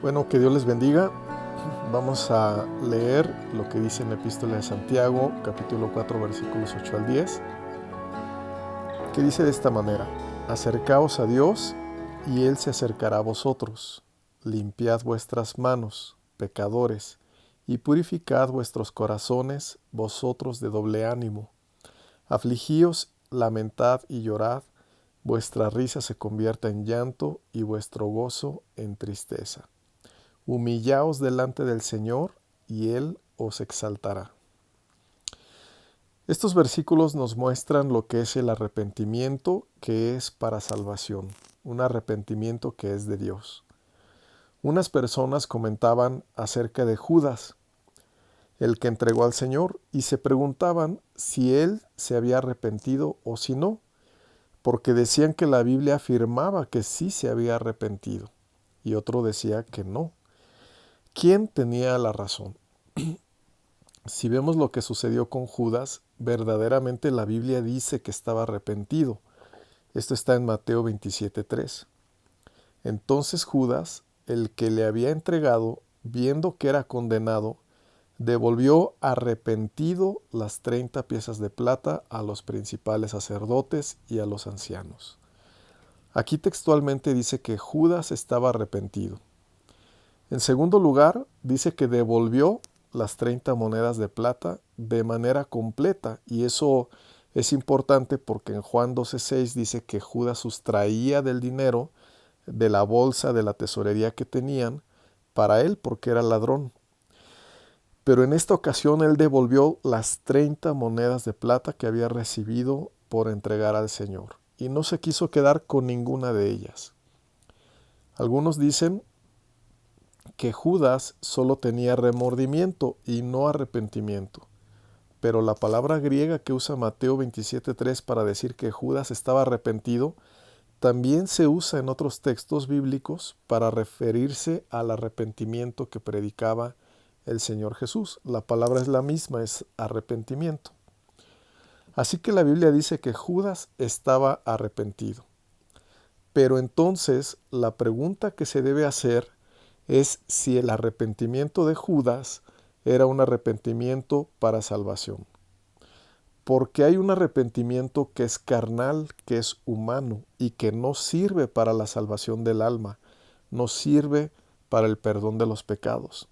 Bueno, que Dios les bendiga. Vamos a leer lo que dice en la Epístola de Santiago, capítulo 4, versículos 8 al 10, que dice de esta manera: Acercaos a Dios, y Él se acercará a vosotros. Limpiad vuestras manos, pecadores, y purificad vuestros corazones, vosotros de doble ánimo. Afligíos, lamentad y llorad, vuestra risa se convierta en llanto y vuestro gozo en tristeza. Humillaos delante del Señor, y Él os exaltará. Estos versículos nos muestran lo que es el arrepentimiento que es para salvación, un arrepentimiento que es de Dios. Unas personas comentaban acerca de Judas, el que entregó al Señor, y se preguntaban si él se había arrepentido o si no, porque decían que la Biblia afirmaba que sí se había arrepentido, y otro decía que no. ¿Quién tenía la razón? Si vemos lo que sucedió con Judas, verdaderamente la Biblia dice que estaba arrepentido. Esto está en Mateo 27:3. Entonces Judas, el que le había entregado, viendo que era condenado, devolvió arrepentido las 30 piezas de plata a los principales sacerdotes y a los ancianos. Aquí textualmente dice que Judas estaba arrepentido. En segundo lugar, dice que devolvió las 30 monedas de plata de manera completa, y eso es importante porque en Juan 12:6 dice que Judas sustraía del dinero de la bolsa de la tesorería que tenían para él porque era ladrón. Pero en esta ocasión él devolvió las 30 monedas de plata que había recibido por entregar al Señor, y no se quiso quedar con ninguna de ellas. Algunos dicen que Judas solo tenía remordimiento y no arrepentimiento. Pero la palabra griega que usa Mateo 27:3 para decir que Judas estaba arrepentido también se usa en otros textos bíblicos para referirse al arrepentimiento que predicaba el Señor Jesús. La palabra es la misma, es arrepentimiento. Así que la Biblia dice que Judas estaba arrepentido. Pero entonces la pregunta que se debe hacer es si el arrepentimiento de Judas era un arrepentimiento para salvación. Porque hay un arrepentimiento que es carnal, que es humano y que no sirve para la salvación del alma, no sirve para el perdón de los pecados.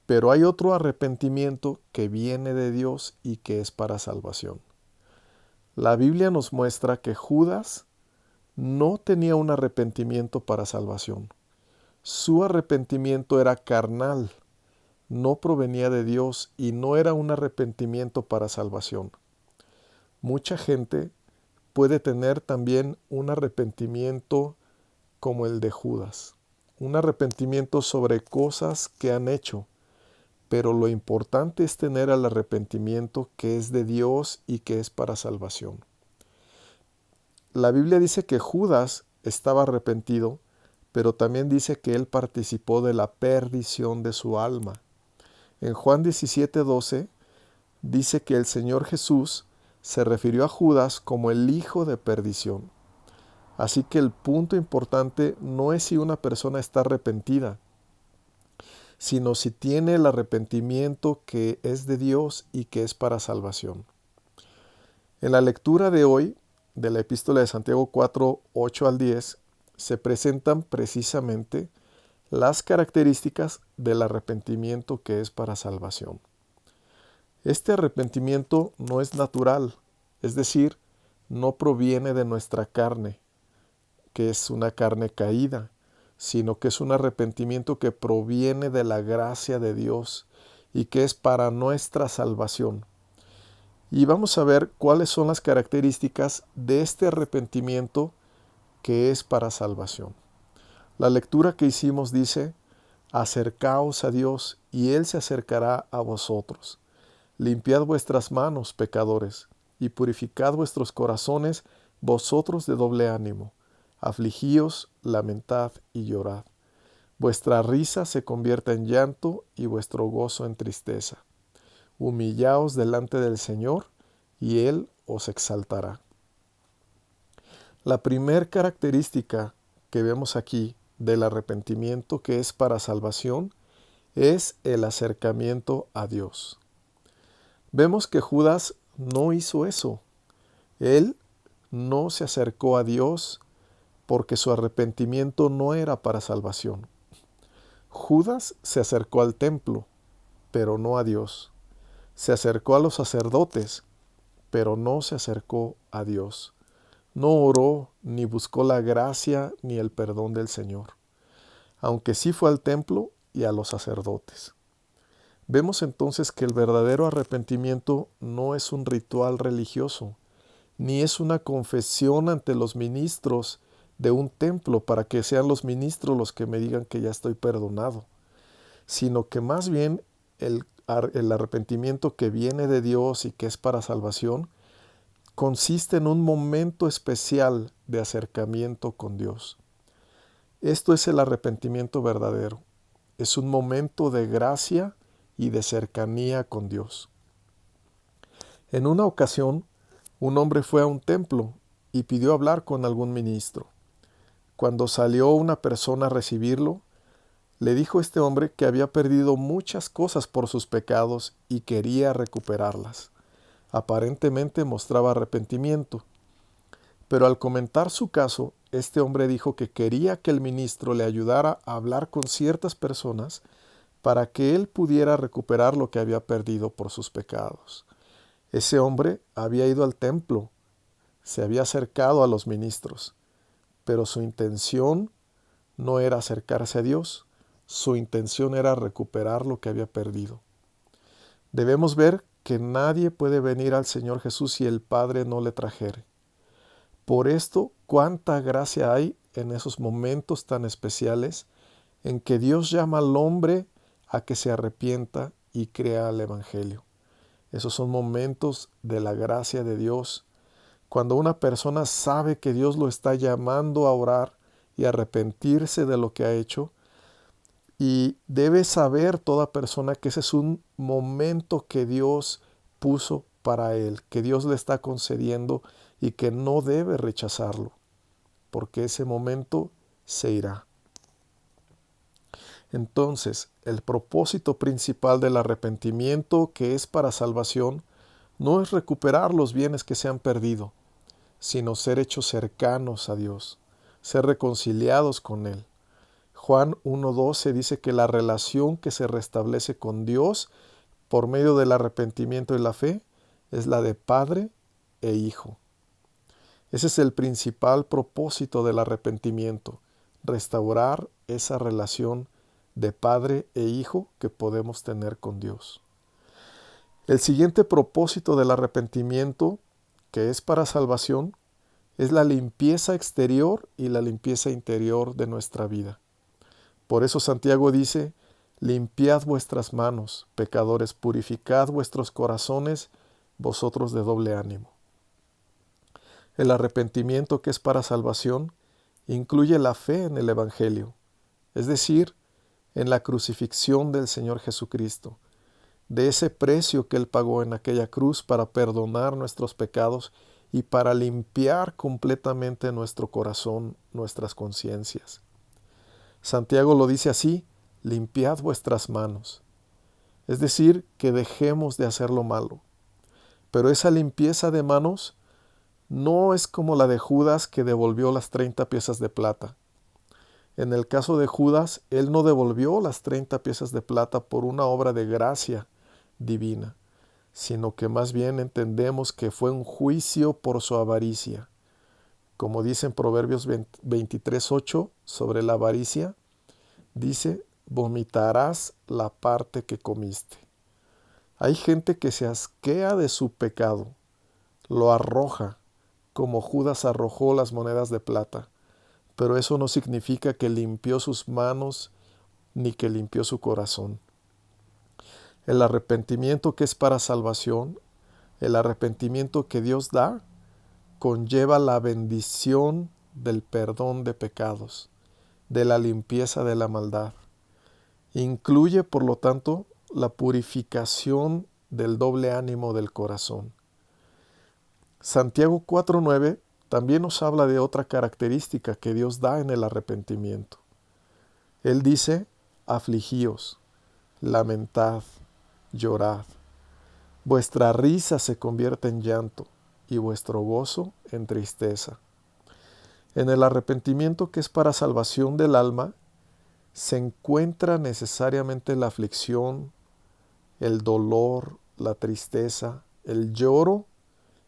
Pero hay otro arrepentimiento que viene de Dios y que es para salvación. La Biblia nos muestra que Judas no tenía un arrepentimiento para salvación. Su arrepentimiento era carnal, no provenía de Dios y no era un arrepentimiento para salvación. Mucha gente puede tener también un arrepentimiento como el de Judas, un arrepentimiento sobre cosas que han hecho, pero lo importante es tener el arrepentimiento que es de Dios y que es para salvación. La Biblia dice que Judas estaba arrepentido, pero también dice que él participó de la perdición de su alma. En Juan 17:12 dice que el Señor Jesús se refirió a Judas como el hijo de perdición. Así que el punto importante no es si una persona está arrepentida, sino si tiene el arrepentimiento que es de Dios y que es para salvación. En la lectura de hoy, de la Epístola de Santiago 4, 8 al 10, se presentan precisamente las características del arrepentimiento que es para salvación. Este arrepentimiento no es natural, es decir, no proviene de nuestra carne, que es una carne caída, sino que es un arrepentimiento que proviene de la gracia de Dios y que es para nuestra salvación. Y vamos a ver cuáles son las características de este arrepentimiento que es para salvación. La lectura que hicimos dice: acercaos a Dios y Él se acercará a vosotros. Limpiad vuestras manos, pecadores, y purificad vuestros corazones, vosotros de doble ánimo. Afligíos, lamentad y llorad. Vuestra risa se convierta en llanto y vuestro gozo en tristeza. Humillaos delante del Señor, y Él os exaltará. La primer característica que vemos aquí del arrepentimiento que es para salvación es el acercamiento a Dios. Vemos que Judas no hizo eso. Él no se acercó a Dios porque su arrepentimiento no era para salvación. Judas se acercó al templo, pero no a Dios. Se acercó a los sacerdotes, pero no se acercó a Dios. No oró ni buscó la gracia ni el perdón del Señor, aunque sí fue al templo y a los sacerdotes. Vemos entonces que el verdadero arrepentimiento no es un ritual religioso, ni es una confesión ante los ministros de un templo para que sean los ministros los que me digan que ya estoy perdonado, sino que más bien el arrepentimiento que viene de Dios y que es para salvación, consiste en un momento especial de acercamiento con Dios. Esto es el arrepentimiento verdadero. Es un momento de gracia y de cercanía con Dios. En una ocasión, un hombre fue a un templo y pidió hablar con algún ministro. Cuando salió una persona a recibirlo, le dijo este hombre que había perdido muchas cosas por sus pecados y quería recuperarlas. Aparentemente mostraba arrepentimiento, pero al comentar su caso, este hombre dijo que quería que el ministro le ayudara a hablar con ciertas personas para que él pudiera recuperar lo que había perdido por sus pecados. Ese hombre había ido al templo, se había acercado a los ministros, pero su intención no era acercarse a Dios, su intención era recuperar lo que había perdido. Debemos ver que nadie puede venir al Señor Jesús si el Padre no le trajere. Por esto, cuánta gracia hay en esos momentos tan especiales en que Dios llama al hombre a que se arrepienta y crea el Evangelio. Esos son momentos de la gracia de Dios, cuando una persona sabe que Dios lo está llamando a orar y arrepentirse de lo que ha hecho, y debe saber toda persona que ese es un momento que Dios puso para él, que Dios le está concediendo y que no debe rechazarlo, porque ese momento se irá. Entonces, el propósito principal del arrepentimiento, que es para salvación, no es recuperar los bienes que se han perdido, sino ser hechos cercanos a Dios, ser reconciliados con Él. Juan 1:12 dice que la relación que se restablece con Dios por medio del arrepentimiento y la fe es la de padre e hijo. Ese es el principal propósito del arrepentimiento, restaurar esa relación de padre e hijo que podemos tener con Dios. El siguiente propósito del arrepentimiento, que es para salvación, es la limpieza exterior y la limpieza interior de nuestra vida. Por eso Santiago dice: limpiad vuestras manos, pecadores, purificad vuestros corazones, vosotros de doble ánimo. El arrepentimiento que es para salvación incluye la fe en el Evangelio, es decir, en la crucifixión del Señor Jesucristo, de ese precio que Él pagó en aquella cruz para perdonar nuestros pecados y para limpiar completamente nuestro corazón, nuestras conciencias. Santiago lo dice así: limpiad vuestras manos. Es decir, que dejemos de hacer lo malo. Pero esa limpieza de manos no es como la de Judas, que devolvió las 30 piezas de plata. En el caso de Judas, él no devolvió las 30 piezas de plata por una obra de gracia divina, sino que más bien entendemos que fue un juicio por su avaricia. Como dice en Proverbios 23:8 sobre la avaricia, dice: vomitarás la parte que comiste. Hay gente que se asquea de su pecado, lo arroja, como Judas arrojó las monedas de plata, pero eso no significa que limpió sus manos ni que limpió su corazón. El arrepentimiento que es para salvación, el arrepentimiento que Dios da, conlleva la bendición del perdón de pecados, de la limpieza de la maldad. Incluye, por lo tanto, la purificación del doble ánimo del corazón. Santiago 4:9 también nos habla de otra característica que Dios da en el arrepentimiento. Él dice, afligíos, lamentad, llorad. Vuestra risa se convierte en llanto y vuestro gozo en tristeza. En el arrepentimiento que es para salvación del alma, se encuentra necesariamente la aflicción, el dolor, la tristeza, el lloro,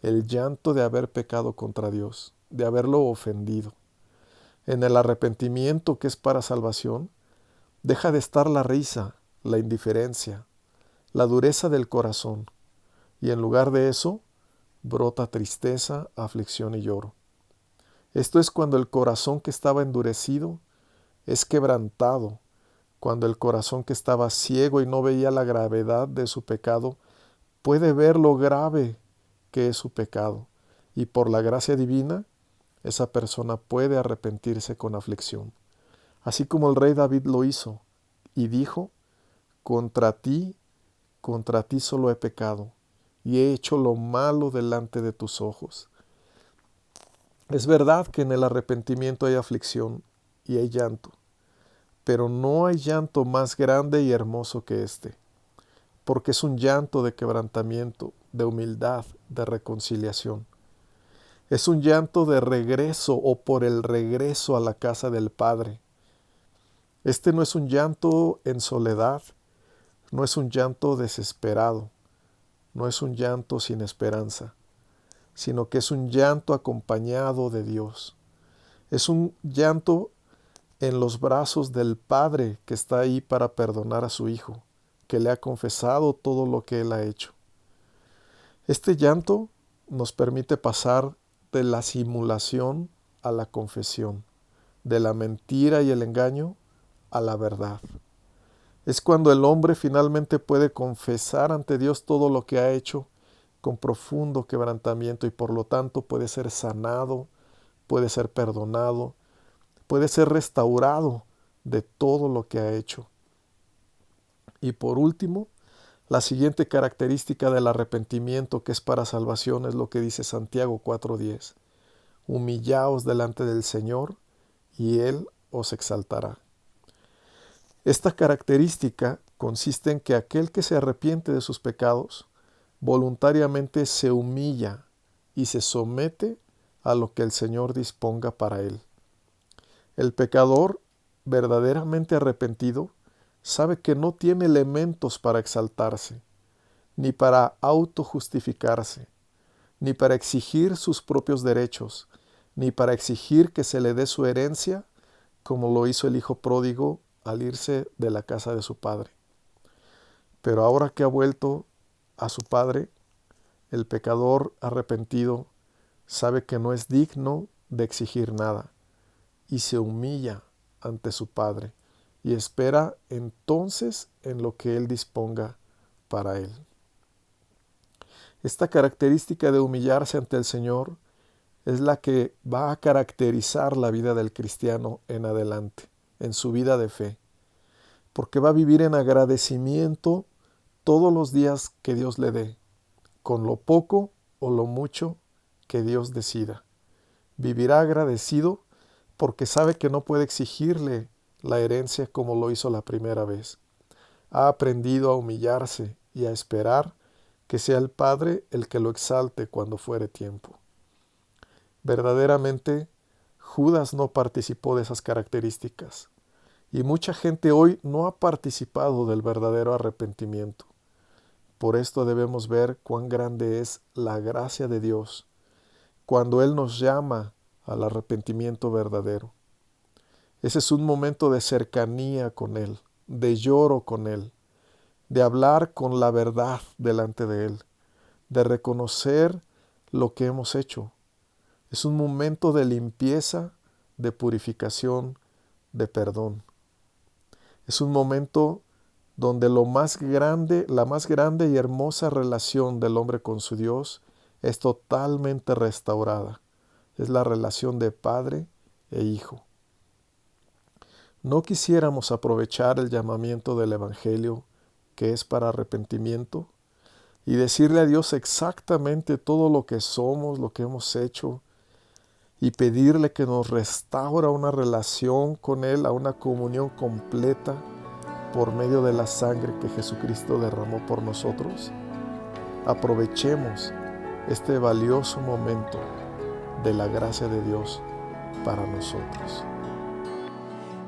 el llanto de haber pecado contra Dios, de haberlo ofendido. En el arrepentimiento que es para salvación, deja de estar la risa, la indiferencia, la dureza del corazón, y en lugar de eso, brota tristeza, aflicción y lloro. Esto es cuando el corazón que estaba endurecido es quebrantado, cuando el corazón que estaba ciego y no veía la gravedad de su pecado, puede ver lo grave que es su pecado, y por la gracia divina, esa persona puede arrepentirse con aflicción. Así como el rey David lo hizo, y dijo, contra ti solo he pecado, y he hecho lo malo delante de tus ojos. Es verdad que en el arrepentimiento hay aflicción y hay llanto, pero no hay llanto más grande y hermoso que este, porque es un llanto de quebrantamiento, de humildad, de reconciliación. Es un llanto de regreso o por el regreso a la casa del Padre. Este no es un llanto en soledad, no es un llanto desesperado, no es un llanto sin esperanza, sino que es un llanto acompañado de Dios. Es un llanto en los brazos del Padre que está ahí para perdonar a su Hijo, que le ha confesado todo lo que Él ha hecho. Este llanto nos permite pasar de la simulación a la confesión, de la mentira y el engaño a la verdad. Es cuando el hombre finalmente puede confesar ante Dios todo lo que ha hecho con profundo quebrantamiento y por lo tanto puede ser sanado, puede ser perdonado, puede ser restaurado de todo lo que ha hecho. Y por último, la siguiente característica del arrepentimiento que es para salvación es lo que dice Santiago 4:10. Humillaos delante del Señor y Él os exaltará. Esta característica consiste en que aquel que se arrepiente de sus pecados voluntariamente se humilla y se somete a lo que el Señor disponga para él. El pecador verdaderamente arrepentido sabe que no tiene elementos para exaltarse, ni para autojustificarse, ni para exigir sus propios derechos, ni para exigir que se le dé su herencia, como lo hizo el hijo pródigo al irse de la casa de su padre. Pero ahora que ha vuelto a su padre, el pecador arrepentido sabe que no es digno de exigir nada y se humilla ante su Padre y espera entonces en lo que Él disponga para él. Esta característica de humillarse ante el Señor es la que va a caracterizar la vida del cristiano en adelante, en su vida de fe, porque va a vivir en agradecimiento todos los días que Dios le dé, con lo poco o lo mucho que Dios decida. Vivirá agradecido porque sabe que no puede exigirle la herencia como lo hizo la primera vez. Ha aprendido a humillarse y a esperar que sea el Padre el que lo exalte cuando fuere tiempo. Verdaderamente, Judas no participó de esas características y mucha gente hoy no ha participado del verdadero arrepentimiento. Por esto debemos ver cuán grande es la gracia de Dios cuando Él nos llama al arrepentimiento verdadero. Ese es un momento de cercanía con Él, de lloro con Él, de hablar con la verdad delante de Él, de reconocer lo que hemos hecho. Es un momento de limpieza, de purificación, de perdón. Es un momento donde la más grande y hermosa relación del hombre con su Dios es totalmente restaurada. Es la relación de padre e hijo. ¿No quisiéramos aprovechar el llamamiento del Evangelio, que es para arrepentimiento, y decirle a Dios exactamente todo lo que somos, lo que hemos hecho, y pedirle que nos restaure una relación con Él, a una comunión completa por medio de la sangre que Jesucristo derramó por nosotros. Aprovechemos este valioso momento de la gracia de Dios para nosotros.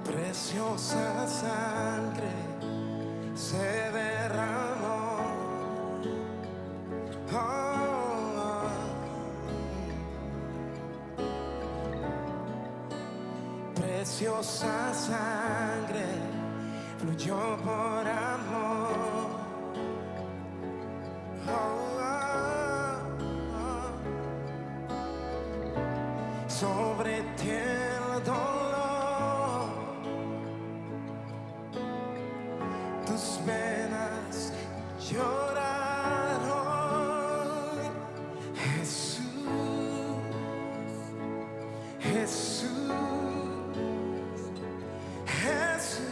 Preciosa sangre se derramó. Preciosa sangre fluyó por amor. Sobre ti el dolor, tus venas lloraron. Jesús, Jesús, Jesús.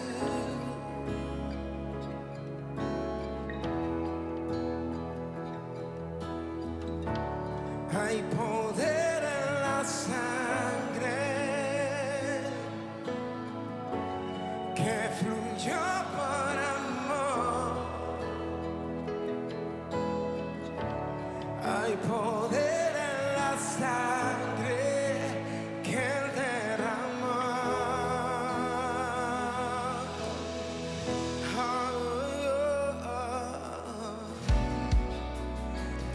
Hay poder en la sangre que fluyó por amor. Hay poder en la sangre que Él derramó.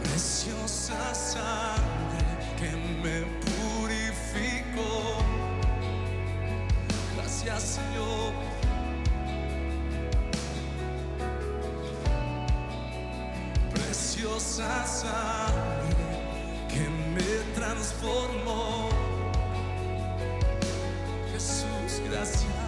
Preciosa sangre que me purificó. Gracias, Señor. Preciosa sangre que me transformó. Jesús, gracias.